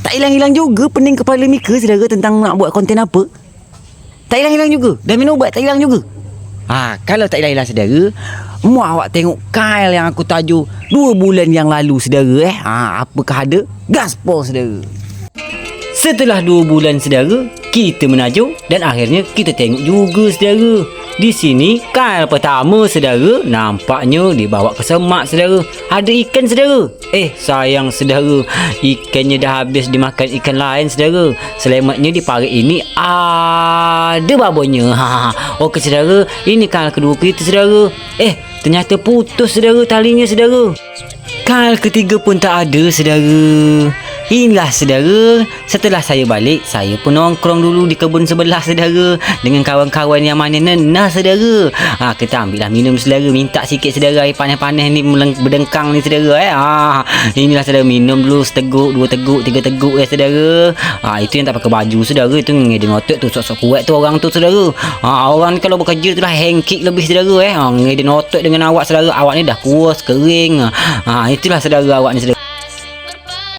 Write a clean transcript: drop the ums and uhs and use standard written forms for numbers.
Tak hilang-hilang juga pening kepala Mika saudara tentang nak buat konten apa. Tak hilang-hilang juga. Dah minum ubat tak hilang juga. Kalau tak hilang-hilang saudara, muak awak tengok Kyle yang aku tajuk 2 bulan yang lalu saudara apakah ada? Gaspol saudara. Setelah 2 bulan saudara, kita menajuk dan akhirnya kita tengok juga saudara. Di sini Kyle pertama saudara, nampaknya dibawa ke semak saudara. Ada ikan saudara. Sayang saudara, ikannya dah habis dimakan ikan lain saudara. Selamatnya di parit ini ada babonya. Okey saudara, ini Kyle kedua kita saudara. Ternyata putus saudara talinya saudara. Kyle ketiga pun tak ada saudara. Inilah saudara, setelah saya balik, saya pun nongkrong dulu di kebun sebelah saudara dengan kawan-kawan yang mana nenah saudara. Kita ambil lah minum saudara, minta sikit saudara air panas-panas ni berdengkang ni saudara. Inilah saudara, minum dulu seteguk, 2 teguk, 3 teguk saudara. Itu yang tak pakai baju saudara, itu ngedeng otot tu, sok-sok kuat tu orang tu saudara. Orang ni kalau bekerja tu lah hand kick lebih saudara. Ngedeng otot dengan awak saudara, awak ni dah kurus, kering. Itulah saudara awak ni saudara.